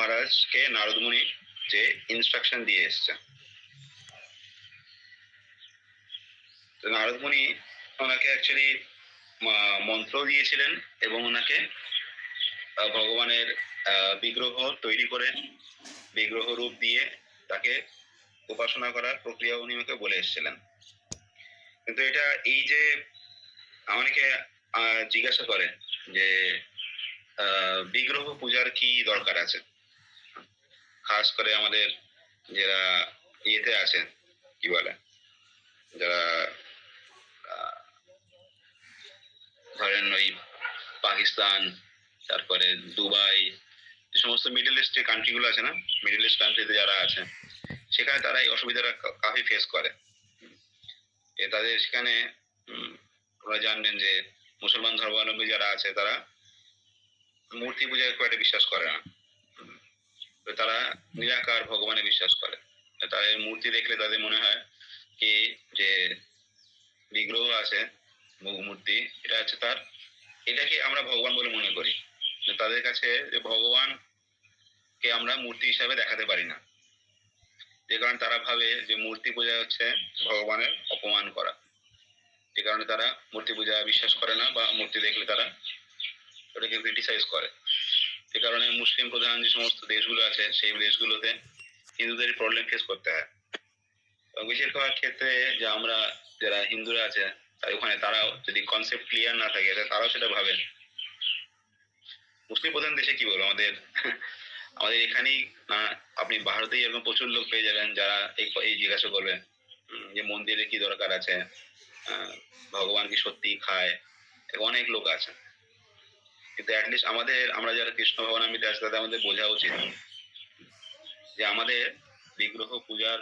মহারাজকে নারদ মুনি যে ইনস্ট্রাকশন দিয়ে এসছে, তো নারদ মুনি ওনাকে অ্যাকচুয়ালি মন্ত্র দিয়েছিলেন এবং ওনাকে ভগবানের বিগ্রহ তৈরি করে বিগ্রহ রূপ দিয়ে তাকে উপাসনা করার প্রক্রিয়া উনি ওকে বলে এসেছিলেন। কিন্তু এটা এই যে অনেকে জিজ্ঞাসা করে যে বিগ্রহ পূজার কি দরকার আছে, খাস করে আমাদের যারা ইয়েতে আছে কি বলে, যারা ধরেন ওই পাকিস্তান, তারপরে দুবাই, যে সমস্ত মিডল ইস্ট যে কান্ট্রিগুলো আছে না, মিডল ইস্ট কান্ট্রিতে যারা আছে সেখানে তারা এই অসুবিধাটা কাফি ফেস করে। তাদের সেখানে আপনারা জানবেন যে মুসলমান ধর্মাবলম্বী যারা আছে তারা মূর্তি পূজায় খুব একটা বিশ্বাস করে না, তারা নিরাকার ভগবানে বিশ্বাস করে। তাদের মূর্তি দেখলে তাদের মনে হয় কি যে বিগ্রহ আছে মূর্তি, এটা হচ্ছে তার, এটাকে আমরা ভগবান বলে মনে করি। তাদের কাছে যে ভগবানকে আমরা মূর্তি হিসাবে দেখাতে পারি না, যে কারণে তারা ভাবে যে মূর্তি পূজা হচ্ছে ভগবানের অপমান করা, যে কারণে তারা মূর্তি পূজা বিশ্বাস করে না বা মূর্তি দেখলে তারা ওটাকে ক্রিটিসাইজ করে। যে কারণে মুসলিম প্রধান যে সমস্ত দেশগুলো আছে সেই দেশগুলোতে হিন্দুদের প্রবলেম ফেস করতে হয়। বেশিরভাগ ক্ষেত্রে যে আমরা যারা হিন্দুরা আছে ওখানে তারাও যদি কনসেপ্ট ক্লিয়ার না থাকে তারাও সেটা ভাবে। মুসলিম প্রধান দেশে কি বলবো, আমাদের আমাদের এখানেই আপনি ভারতেই এরকম প্রচুর লোক পেয়ে যাবেন যারা এই জিজ্ঞাসা করবে যে মন্দিরে কি দরকার আছে, ভগবান কি সত্যি খায়, অনেক লোক আছে। কিন্তু অ্যাটলিস্ট আমরা যারা কৃষ্ণ ভগবানান্বিত আছে তাদের আমাদের বোঝা উচিত যে আমাদের বিগ্রহ পূজার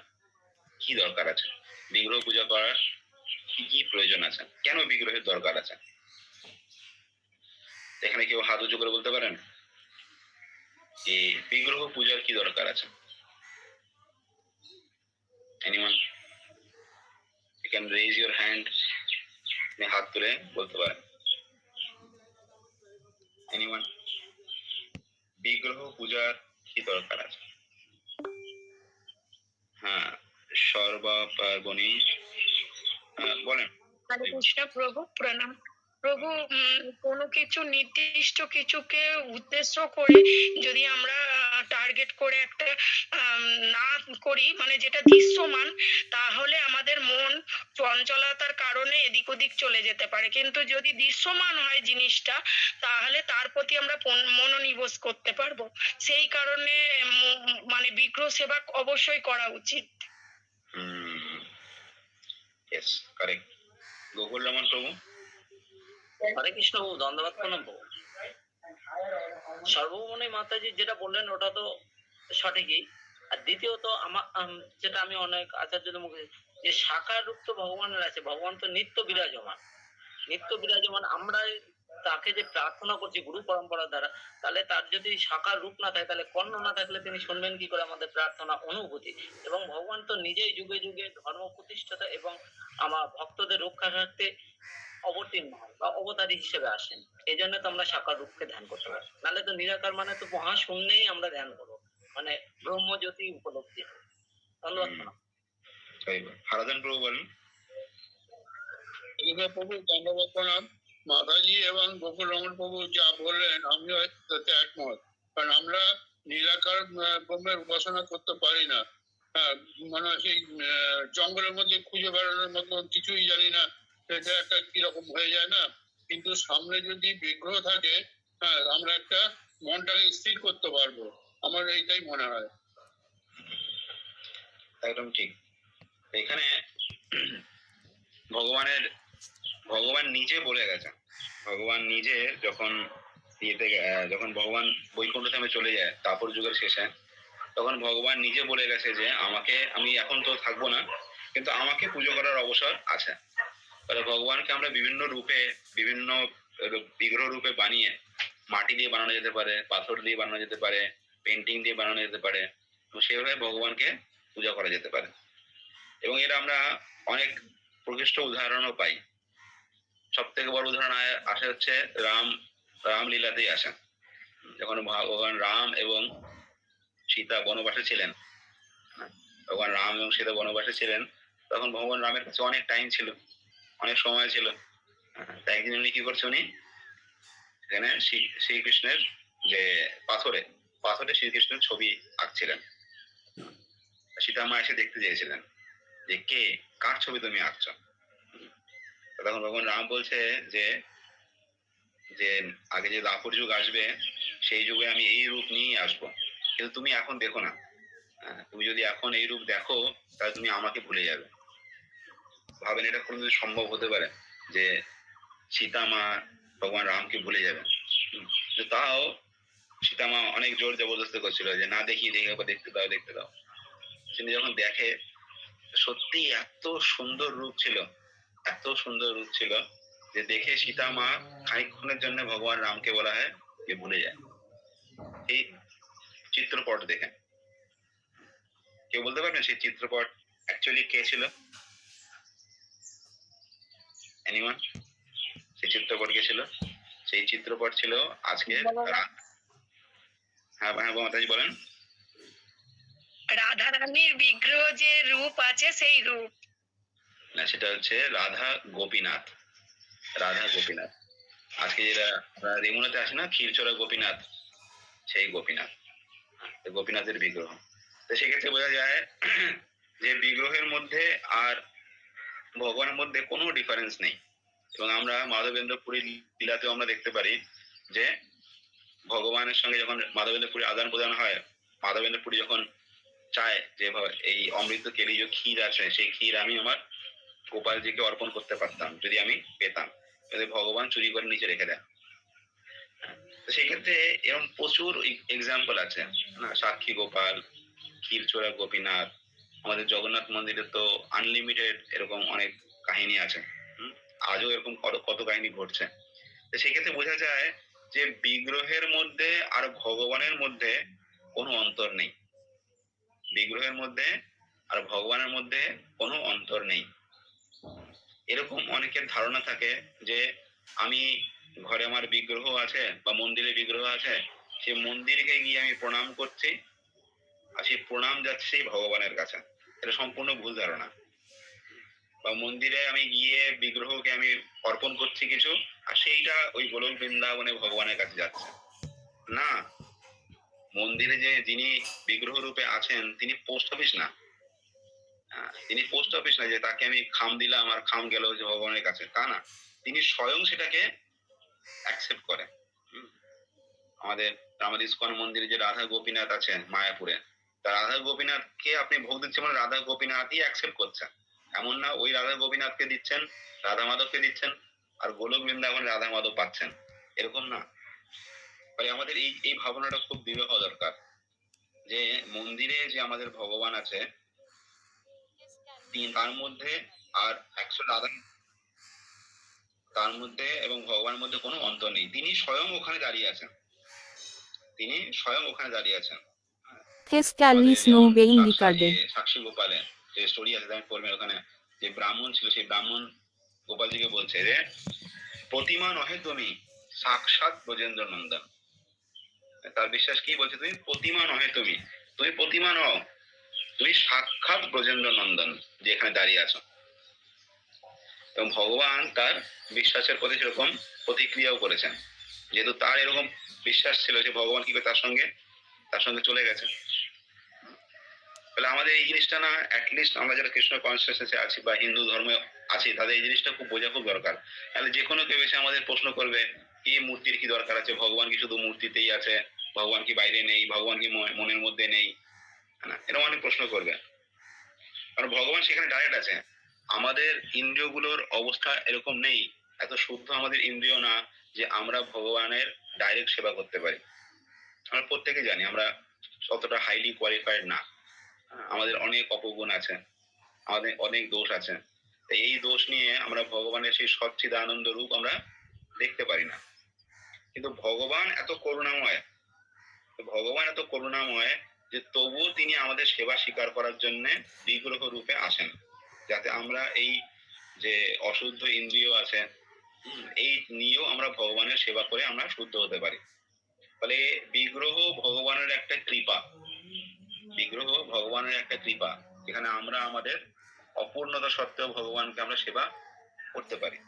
কি দরকার আছে, বিগ্রহ পূজা করার কি কি প্রয়োজন আছে, কেন বিগ্রহের দরকার আছে। এখানে কেউ হাত উঁচু করে বলতে পারেন যে বিগ্রহ পূজার কি দরকার আছে? Anyone? You can raise your hand, আপনি হাত তুলে বলতে পারেন। এনিওয়ান? বিগ্রহ পূজার কি দরকার আছে? হ্যাঁ, সর্বাপার্বণী বলেন। হরে কৃষ্ণ প্রভু, প্রণাম প্রভু। কোনো কিছু নির্দিষ্ট কিছুকে উদ্দেশ্য করে যদি আমরা টার্গেট করে একটা না করি, মানে যেটা দৃশ্যমান, তাহলে আমাদের মন চঞ্চলতার কারণে এদিক ওদিক চলে যেতে পারে। কিন্তু যদি দৃশ্যমান হয় জিনিসটা, তাহলে তার প্রতি আমরা মনোনিবেশ করতে পারবো। সেই কারণে মানে বিগ্রহ সেবা অবশ্যই করা উচিত। Yes, correct. গোকুল রমন প্রভু। হরে কৃষ্ণ প্রভু, ধন্যবাদ প্রণাম প্রভু। সর্বমণি মাতাজি যেটা বললেন ওটা তো সঠিকই। আর দ্বিতীয়ত যেটা আমি অনেক আচার্যদের মুখে যে সাকার রূপ তো ভগবানের আছে, ভগবান তো নিত্য বিরাজমান, নিত্য বিরাজমান। আমরা তাকে যে প্রার্থনা করছি গুরু পরম্পরা দ্বারা, তাহলে তার যদি সাকার রূপ না থাকে, তাহলে কর্ণ না থাকলে তিনি শুনবেন কি করে আমাদের প্রার্থনা অনুভূতি। এবং ভগবান তো নিজেই যুগে যুগে ধর্ম প্রতিষ্ঠাতা এবং আমার ভক্তদের রক্ষার্থে অবতীর্ণ হন বা অবতারী হিসেবে আসেন। এই জন্য তো আমরা সাকার রূপকে ধ্যান করতে পারি, নাহলে তো নিরাকার মানে তো মহাশূন্যেই আমরা ধ্যান করবো, মানে ব্রহ্মজ্যোতি উপলব্ধি হবে। ধন্যবাদ। হারাধন প্রভু বলেন। প্রভু ধন্যবাদ প্রণাম। মাতাজি এবং গোকুল রমন প্রভু যা বললেন আমিও তাতে একমত, কারণ আমরা নিরাকার ব্রহ্মের উপাসনা করতে পারি না। মানে সেই জঙ্গলের মধ্যে খুঁজে বেড়ানোর মতো কিছুই জানি না, সেটা একটা কিরকম হয়ে যায় না। কিন্তু সামনে যদি বিগ্রহ থাকে, আমরা একটা মনটাকে স্থির করতে পারবো, আমার এইটাই মনে হয়। একদম ঠিক। এখানে ভগবান নিজে বলে গেছে, ভগবান নিজে যখন যখন ভগবান বৈকুণ্ঠ ধামে চলে যায় তারপর যুগের শেষে, তখন ভগবান নিজে বলে গেছে যে আমি এখন তো থাকবো না, কিন্তু আমাকে পুজো করার অবসর আছে। তাহলে ভগবানকে আমরা বিভিন্ন রূপে, বিভিন্ন বিগ্রহ রূপে বানিয়ে, মাটি দিয়ে বানানো যেতে পারে, পাথর দিয়ে বানানো যেতে পারে, পেন্টিং দিয়ে বানানো যেতে পারে, তো সেভাবে ভগবানকে পূজা করা যেতে পারে। এবং এর আমরা অনেক প্রকৃষ্ট উদাহরণও পাই। সব থেকে বড় উদাহরণ আসে হচ্ছে রামলীলাতেই আসে, যখন ভগবান রাম এবং সীতা বনবাসে ছিলেন, হ্যাঁ, ভগবান রাম এবং সীতা বনবাসে ছিলেন, তখন ভগবান রামের কাছে অনেক টাইম ছিল, অনেক সময় ছিল। তাই একদিন উনি কি করছে, উনি এখানে শ্রীকৃষ্ণের যে পাথরে পাথরে শ্রীকৃষ্ণের ছবি আঁকছিলেন। সীতা মা এসে দেখতে চেয়েছিলেন যে কে, কার ছবি তুমি আঁকছো। তখন ভগবান রাম বলছে যে যে আগে যে দাপর যুগ আসবে সেই যুগে আমি এই রূপ নিয়েই আসবো, কিন্তু তুমি এখন দেখো না। তুমি যদি এখন এই রূপ দেখো তাহলে তুমি আমাকে ভুলে যাবে। ভাবেন এটা কোনোদিন সম্ভব হতে পারে যে সীতা মা ভগবান রামকে ভুলে যাবেন? তাও সীতা মা অনেক জোর জবরদস্তি করছিল যে না, দেখি দেখতে দাও, দেখতে দাও। তিনি যখন দেখে, সত্যি এত সুন্দর রূপ ছিল, এত সুন্দর রূপ ছিল যে দেখে সীতা মা খানিকক্ষণের জন্য ভগবান রামকে বলা হয় যে ভুলে যায়। এই চিত্রপট দেখে কেউ বলতে পারবেন সেই চিত্রপট অ্যাকচুয়ালি কে ছিল? এনিওয়ান? সেই চিত্রপট কে ছিল? সেই চিত্রপট ছিল আজকে হ্যাঁ হ্যাঁ মাতাজি বলেন। রাধা রানীর বিগ্রহ যে রূপ আছে সেই রূপ। না, সেটা হচ্ছে রাধা গোপীনাথ। রাধা গোপীনাথ আজকে যেটা রেমুনাতে আসে না, ক্ষীরচোরা গোপীনাথ, সেই গোপীনাথ, গোপীনাথের বিগ্রহ। তো সেক্ষেত্রে বোঝা যায় যে বিগ্রহের মধ্যে আর ভগবানের মধ্যে কোনো ডিফারেন্স নেই। এবং আমরা মাধবেন্দ্র পুরীর লীলাতেও আমরা দেখতে পারি যে ভগবানের সঙ্গে যখন মাধবেন্দ্র পুরী আদান প্রদান হয়, মাধবেন্দ্র পুরী যখন চায় যে এই অমৃত কেলি যে ক্ষীর আছে সেই ক্ষীর আমি আমার গোপালজিকে অর্পণ করতে পারতাম যদি আমি পেতাম, যদি ভগবান চুরি করে নিচে রেখে দেয়। তো সেই ক্ষেত্রে এরকম প্রচুর এক্সাম্পল আছে না, সাক্ষী গোপাল, ক্ষীরচোরা গোপীনাথ, আমাদের জগন্নাথ মন্দিরে তো আনলিমিটেড এরকম অনেক কাহিনী আছে। আজও এরকম কত কাহিনী ঘটছে। তো সেক্ষেত্রে বোঝা যায় যে বিগ্রহের মধ্যে আর ভগবানের মধ্যে কোনো অন্তর নেই, বিগ্রহের মধ্যে আর ভগবানের মধ্যে কোনো অন্তর নেই। এরকম অনেকের ধারণা থাকে যে আমি ঘরে আমার বিগ্রহ আছে বা মন্দিরে বিগ্রহ আছে, সেই মন্দিরকে গিয়ে আমি প্রণাম করছি আর সেই প্রণাম যাচ্ছে সেই ভগবানের কাছে। এটা সম্পূর্ণ ভুল ধারণা। বা মন্দিরে আমি গিয়ে বিগ্রহকে আমি অর্পণ করছি কিছু, আর সেইটা ওই গোলক বৃন্দাবনে ভগবানের কাছে যাচ্ছে না। মন্দিরে যে যিনি বিগ্রহ রূপে আছেন তিনি পোস্ট অফিস না, তিনি পোস্ট অফিস না যে তাকে আমি খাম দিলাম আর খাম গেল যে ভগবানের কাছে, তা না। তিনি স্বয়ং সেটাকে অ্যাকসেপ্ট করেন। আমাদের ইসকন মন্দিরে যে রাধা গোপীনাথ আছেন মায়াপুরে, তা রাধা গোপীনাথকে আপনি ভোগ দিচ্ছেন মানে রাধা গোপীনাথই অ্যাকসেপ্ট করছেন। এমন না ওই রাধা গোপীনাথকে দিচ্ছেন, রাধা মাধবকে দিচ্ছেন, আর গোলক বৃন্দাবনে রাধা মাধব পাচ্ছেন, এরকম না। ফলে আমাদের এই এই ভাবনাটা খুব দৃঢ় হওয়া দরকার যে মন্দিরে যে আমাদের ভগবান আছে তার মধ্যে আর তার মধ্যে এবং ভগবানের মধ্যে কোনো অন্তর নেই। তিনি স্বয়ং ওখানে দাঁড়িয়ে আছেন, তিনি স্বয়ং ওখানে দাঁড়িয়ে আছেন। Fiscalis no being recorded. সাক্ষী গোপালে যে স্টোরি আছে আমি পড়বেন, ওখানে যে ব্রাহ্মণ ছিল সেই ব্রাহ্মণ গোপালজিকে বলছে যে প্রতিমা নহে তুমি, সাক্ষাৎ ব্রজেন্দ্র নন্দন। তার বিশ্বাস কি বলছে, তুমি প্রতিমা নহে তুমি, তুমি প্রতিমা নও, তুমি সাক্ষাৎ ব্রজেন্দ্র নন্দন যে এখানে দাঁড়িয়ে আছো। এবং ভগবান তার বিশ্বাসের প্রতি সেরকম প্রতিক্রিয়াও করেছেন, যেহেতু তার এরকম বিশ্বাস ছিল যে ভগবান কি করে তার সঙ্গে চলে গেছে। তাহলে আমাদের এই জিনিসটা না, অ্যাটলিস্ট আমরা যারা কৃষ্ণ কনসিয়াসনেসে আছি বা হিন্দু ধর্মে আছি তাদের এই জিনিসটা খুব বোঝা খুব দরকার। তাহলে যে কোনো কেউ এসে আমাদের প্রশ্ন করবে এই মূর্তির কি দরকার আছে, ভগবান কি শুধু মূর্তিতেই আছে, ভগবান কি বাইরে নেই, ভগবান কি মনের মধ্যে নেই, না, এরকম অনেক প্রশ্ন করবে। কারণ ভগবান সেখানে ডাইরেক্ট আছে। আমাদের ইন্দ্রিয়গুলোর অবস্থা এরকম নেই, এত শুদ্ধ আমাদের ইন্দ্রিয় না যে আমরা ভগবানের ডাইরেক্ট সেবা করতে পারি। আমরা প্রত্যেকে জানি আমরা ততটা হাইলি কোয়ালিফাইড না, আমাদের অনেক অপগুণ আছে, আমাদের অনেক দোষ আছে। এই দোষ নিয়ে আমরা ভগবানের সেই সচ্চিদানন্দ রূপ আমরা দেখতে পারি না। কিন্তু ভগবান এত করুণাময় যে তবুও তিনি আমাদের সেবা স্বীকার করার জন্য বিগ্রহ রূপে আসেন, যাতে আমরা এই যে অশুদ্ধ ইন্দ্রিয় আছে এই নিয়েও আমরা ভগবানের সেবা করে আমরা শুদ্ধ হতে পারি। ফলে বিগ্রহ ভগবানের একটা কৃপা, বিগ্রহ ভগবানের একটা কৃপা, যেখানে আমরা আমাদের অপূর্ণতা সত্ত্বেও ভগবানকে আমরা সেবা করতে পারি।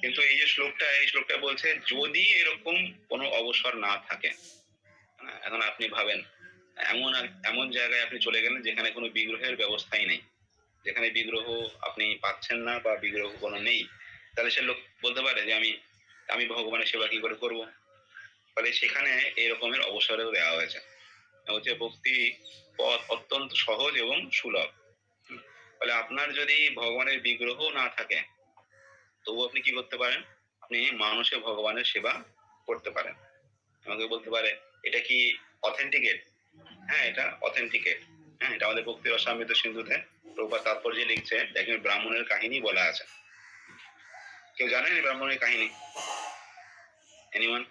কিন্তু এই শ্লোকটা বলছে যদি এরকম কোনো অবসর না থাকে। এখন আপনি ভাবেন এমন এমন জায়গায় আপনি চলে গেলেন যেখানে কোনো বিগ্রহের ব্যবস্থাই নেই, যেখানে বিগ্রহ আপনি পাচ্ছেন না বা বিগ্রহ কোনো নেই, তাহলে সে লোক বলতে পারে যে আমি ভগবানের সেবা কি করে করব? ফলে সেখানে এই রকমের অবসরেও দেওয়া হয়েছে। হচ্ছে ভক্তি পথ অত্যন্ত সহজ এবং সুলভ। ফলে আপনার যদি ভগবানের বিগ্রহ না থাকে, তবু আপনি কি করতে পারেন? আপনি মানুষে ভগবানের সেবা করতে পারেন। আমাকে বলতে পারে এটা কি অথেন্টিকেট? হ্যাঁ, এটা অথেন্টিকেট। হ্যাঁ, এটা আমাদের ভক্তি রসামৃত সিন্ধুতে প্রভুপাদ তাৎপর্যে লিখছে, দেখবেন ব্রাহ্মণের কাহিনী বলা আছে। কেউ জানেন এই ব্রাহ্মণের কাহিনী? এনিওয়ান?